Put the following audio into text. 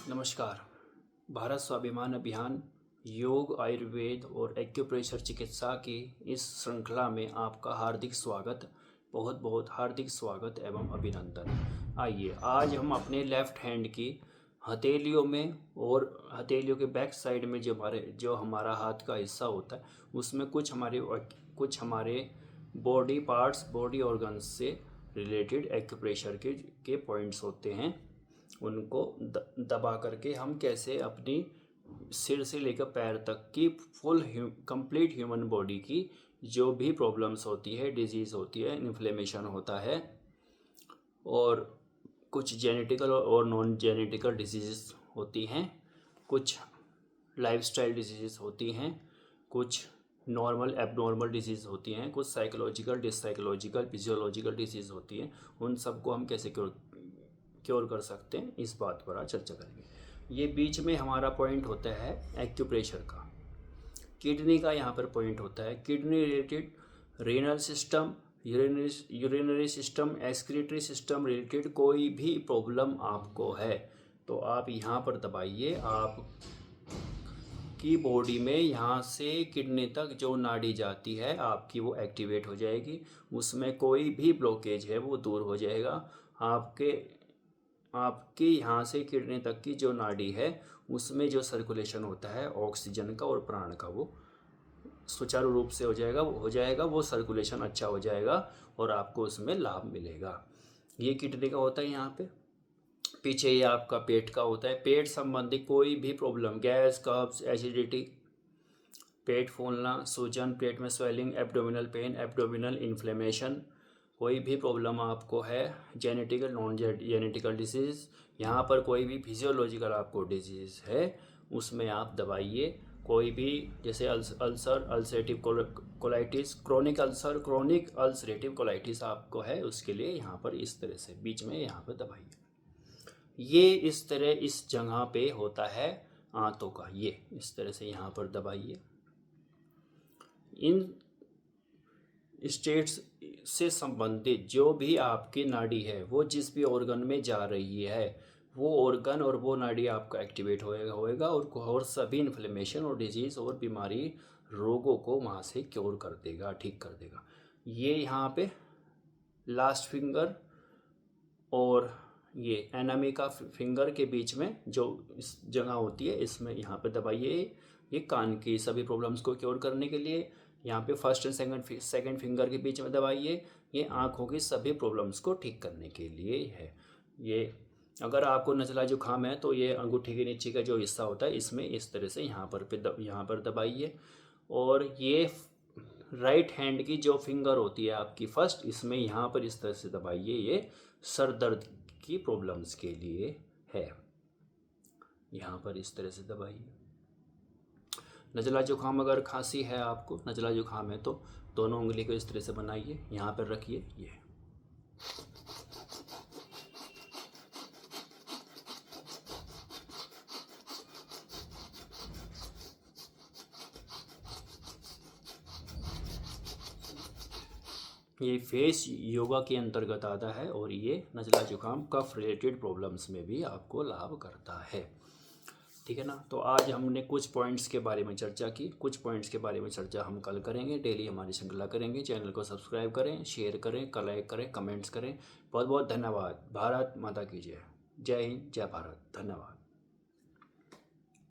नमस्कार। भारत स्वाभिमान अभियान योग, आयुर्वेद और एक्यूप्रेशर चिकित्सा की इस श्रृंखला में आपका हार्दिक स्वागत, बहुत बहुत हार्दिक स्वागत एवं अभिनंदन। आइए आज हम अपने लेफ़्ट हैंड की हथेलियों में और हथेलियों के बैक साइड में जो हमारा हाथ का हिस्सा होता है उसमें कुछ हमारे बॉडी पार्ट्स, बॉडी ऑर्गन्स से रिलेटेड एक्यूप्रेशर के पॉइंट्स होते हैं, उनको दबा करके हम कैसे अपनी सिर से लेकर पैर तक की फुल कंप्लीट ह्यूमन बॉडी की जो भी प्रॉब्लम्स होती है, डिजीज़ होती है, इन्फ्लेमेशन होता है और कुछ जेनेटिकल और नॉन जेनेटिकल डिजीज़ होती हैं, कुछ लाइफस्टाइल डिजीज़ होती हैं, कुछ नॉर्मल एबनॉर्मल डिजीज़ होती हैं, कुछ साइकोलॉजिकल, डिससाइकोलॉजिकल, फिजियोलॉजिकल डिजीज़ होती हैं। उन सबको हम कैसे क्योर कर सकते हैं, इस बात पर आज चर्चा करेंगे। ये बीच में हमारा पॉइंट होता है एक्यूप्रेशर का, किडनी का यहाँ पर पॉइंट होता है। Kidney related renal system, urinary system, excretory system related कोई भी प्रॉब्लम आपको है तो आप यहाँ पर दबाइए। आप की बॉडी में यहाँ से किडनी तक जो नाड़ी जाती है आपकी वो एक्टिवेट हो जाएगी, उसमें कोई भी ब्लॉकेज है वो दूर हो जाएगा। आपके यहाँ से किडनी तक की जो नाड़ी है उसमें जो सर्कुलेशन होता है ऑक्सीजन का और प्राण का वो सुचारू रूप से हो जाएगा, वो सर्कुलेशन अच्छा हो जाएगा और आपको उसमें लाभ मिलेगा। ये किडनी का होता है। यहाँ पे पीछे ये आपका पेट का होता है। पेट संबंधी कोई भी प्रॉब्लम, गैस, कब्ज, एसिडिटी, पेट फूलना, सूजन, पेट में swelling, abdominal pain, abdominal inflammation, कोई भी प्रॉब्लम आपको है, जेनेटिकल नॉन जेनेटिकल डिजीज़, यहाँ पर कोई भी फिजियोलॉजिकल आपको डिजीज़ है उसमें आप दबाइए। कोई भी जैसे ulcer, ulcerative colitis, chronic ulcer, chronic ulcerative colitis आपको है, उसके लिए यहाँ पर इस तरह से बीच में यहाँ पर दबाइए। ये इस तरह इस जगह पे होता है आंतों का, ये इस तरह से यहाँ पर दबाइए। इन स्टेट्स से संबंधित जो भी आपकी नाड़ी है वो जिस भी ऑर्गन में जा रही है वो ऑर्गन और वो नाड़ी आपका एक्टिवेट होएगा और सभी इन्फ्लेमेशन और डिजीज़ और बीमारी रोगों को वहाँ से क्योर कर देगा, ठीक कर देगा। ये यहाँ पे लास्ट फिंगर और ये एनामी का फिंगर के बीच में जो इस जगह होती है इसमें यहाँ पे दबाइए। ये कान की सभी प्रॉब्लम्स को क्योर करने के लिए। यहाँ पे फर्स्ट एंड सेकंड फिंगर के बीच में दबाइए। ये आँखों की सभी प्रॉब्लम्स को ठीक करने के लिए है। ये अगर आपको नज़ला जुकाम है तो ये अंगूठी के नीचे का जो हिस्सा होता है इसमें इस तरह से यहाँ पर दबाइए। और ये राइट हैंड की जो फिंगर होती है आपकी फर्स्ट, इसमें यहाँ पर इस तरह से दबाइए। ये सर दर्द की प्रॉब्लम्स के लिए है, यहाँ पर इस तरह से दबाइए। नज़ला जुकाम, अगर खांसी है आपको, नज़ला जुकाम है तो दोनों उंगली को इस तरह से बनाइए, यहाँ पर रखिए। ये फेस योगा के अंतर्गत आता है और ये नज़ला जुकाम कफ रिलेटेड प्रॉब्लम्स में भी आपको लाभ करता है, ठीक है ना। तो आज हमने कुछ पॉइंट्स के बारे में चर्चा की, कुछ पॉइंट्स के बारे में चर्चा हम कल करेंगे। डेली हमारी श्रृंखला करेंगे। चैनल को सब्सक्राइब करें, शेयर करें, लाइक करें, कमेंट्स करें। बहुत बहुत धन्यवाद। भारत माता की जय। जय हिंद, जय भारत। धन्यवाद।